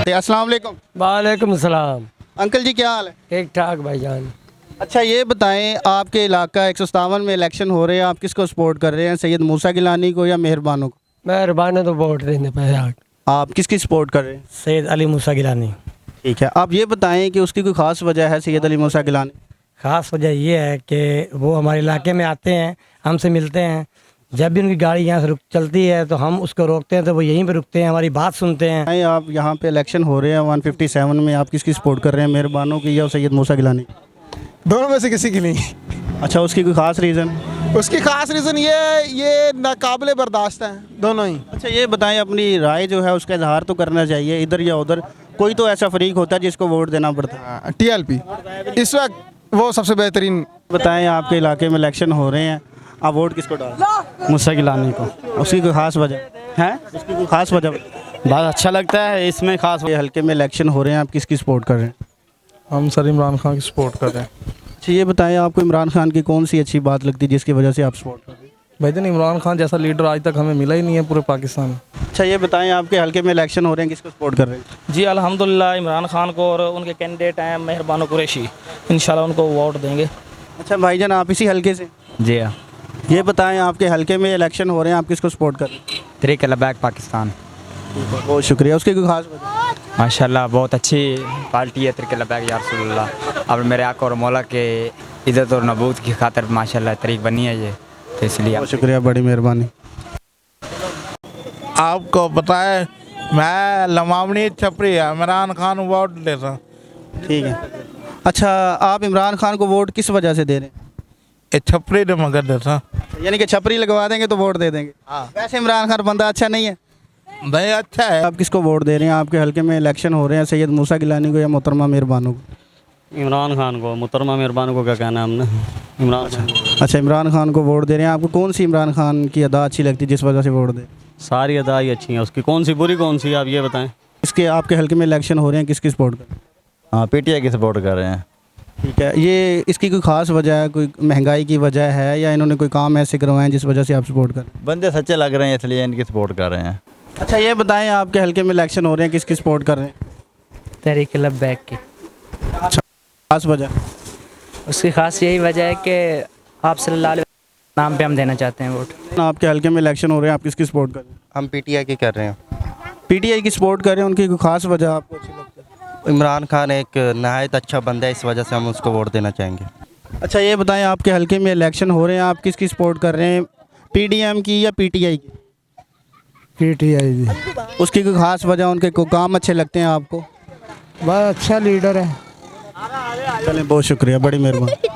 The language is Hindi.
बढ़िया। अस्सलाम वालेकुम। वालेकुम सलाम। अंकल जी क्या हाल है? ठीक ठाक भाईजान। अच्छा ये बताएं, आपके इलाका 157 में इलेक्शन हो रहे हैं, आप किसको सपोर्ट कर रहे हैं, सैयद मूसा गिलानी को या मेहरबानों को? मेहरबानी तो वोट देने पे आप किसकी सपोर्ट कर रहे हैं? सैयद अली मूसा गिलानी। ठीक है, आप ये बताएं कि उसकी कोई ख़ास वजह है सैयद अली मूसा गिलानी? ख़ास वजह ये है कि वो हमारे इलाके में आते हैं, हमसे मिलते हैं। जब भी उनकी गाड़ी यहाँ से रुक चलती है तो हम उसको रोकते हैं तो वो यहीं पे रुकते हैं, हमारी बात सुनते हैं। नहीं, आप यहाँ पे इलेक्शन हो रहे हैं 157 में, आप किसकी सपोर्ट कर रहे हैं, मेहरबानों की या सैयद मूसा गिलानी? दोनों में से किसी की नहीं। अच्छा, उसकी कोई ख़ास रीज़न? उसकी खास रीज़न ये नाकाबिले बर्दाश्त हैं दोनों ही। अच्छा ये बताएं, अपनी राय जो है उसका इजहार तो करना चाहिए, इधर या उधर कोई तो ऐसा फरीक होता है जिसको वोट देना पड़ता है। TLP इस वक्त वो सबसे बेहतरीन। बताएं, आपके इलाके में इलेक्शन हो रहे हैं, आप वोट किसको डाल? मूसा गिलानी को। उसकी कोई ख़ास वजह है? उसकी कोई ख़ास वजह? बहुत अच्छा लगता है इसमें खास। ये हल्के में इलेक्शन हो रहे हैं, आप किसकी सपोर्ट कर रहे हैं? हम सर इमरान खान की सपोर्ट कर रहे हैं। अच्छा ये बताएं, आपको इमरान खान की कौन सी अच्छी बात लगती है जिसकी वजह से आप सपोर्ट कर रहे हैं? भाईजान इमरान खान जैसा लीडर आज तक हमें मिला ही नहीं है पूरे पाकिस्तान में। अच्छा ये बताएं, आपके हल्के में इलेक्शन हो रहे हैं, किसको सपोर्ट कर रहे हैं? जी अल्हम्दुलिल्लाह इमरान खान को, और उनके कैंडिडेट हैं मेहरबान कुरैशी, इंशाल्लाह उनको वोट देंगे। अच्छा भाईजान, आप इसी हल्के से? जी हाँ। ये बताएं, आपके हल्के में इलेक्शन हो रहे हैं, आप किसको सपोर्ट कर रहे हैं? तरीक़ लबैक पाकिस्तान। बहुत शुक्रिया। उसकी कोई ख़ास वजह? माशाल्लाह बहुत अच्छी पार्टी है तरीक़ लबैक या रसूलुल्लाह। अब मेरे आका और मौला के इज़्ज़त और नबूत की खातिर माशाल्लाह तरीक़ बनी है ये, तो इसलिए। बहुत शुक्रिया, बड़ी मेहरबानी। आपको पता है मैं लमावनी छपरी है, इमरान खान वोट देता। ठीक है। अच्छा, आप इमरान खान को वोट किस वजह से दे रहे हैं? ये छपरी ने मगर देता। यानी कि छपरी लगवा देंगे तो वोट दे देंगे? वैसे इमरान खान बंदा अच्छा नहीं है? भाई अच्छा है। आप किसको वोट दे रहे हैं? आपके हल्के में इलेक्शन हो रहे हैं, सैयद मूसा गिलानी को या मोहतरमा मेहरबानों को? इमरान खान को। मोहतरमा मेहरबान को क्या कहना है हमने, इमरान खान। अच्छा, इमरान खान को वोट दे रहे हैं। आपको कौन सी इमरान खान की अदा अच्छी लगती है जिस वजह से वोट दे? सारी अदा ही अच्छी हैं उसकी, कौन सी बुरी कौन सी आप ये बताएं। इसके आपके हल्के में इलेक्शन हो रहे हैं, किसकी सपोर्ट कर? हाँ, PTI की सपोर्ट कर रहे हैं। ठीक है, ये इसकी कोई ख़ास वजह है, कोई महंगाई की वजह है या इन्होंने कोई काम ऐसे करवाए हैं जिस वजह से आप सपोर्ट कर? बंदे सच्चे लग रहे हैं इसलिए इनकी सपोर्ट कर रहे हैं। अच्छा ये बताएं, आपके हल्के में इलेक्शन हो रहे हैं, किसकी सपोर्ट कर रहे हैं? तहरीक लबैक की। अच्छा, ख़ास वजह? उसकी ख़ास यही वजह है कि आप सल्लल्लाहु अलैहि वसल्लम नाम पे हम देना चाहते हैं वोट। आपके हल्के में इलेक्शन हो रहे हैं, आप किसकी सपोर्ट कर रहे हैं? हम PTI की कर रहे हैं। PTI की सपोर्ट कर रहे हैं, उनकी कोई ख़ास वजह आपको अच्छी लगती है? इमरान खान एक नहायत अच्छा बंदा है, इस वजह से हम उसको वोट देना चाहेंगे। अच्छा ये बताएं, आपके हल्के में इलेक्शन हो रहे हैं, आप किसकी सपोर्ट कर रहे हैं, PDM की या PTI की? PTI। उसकी कोई ख़ास वजह, उनके कोई काम अच्छे लगते हैं आपको? बहुत अच्छा लीडर है। चलें, बहुत शुक्रिया, बड़ी मेहरबानी।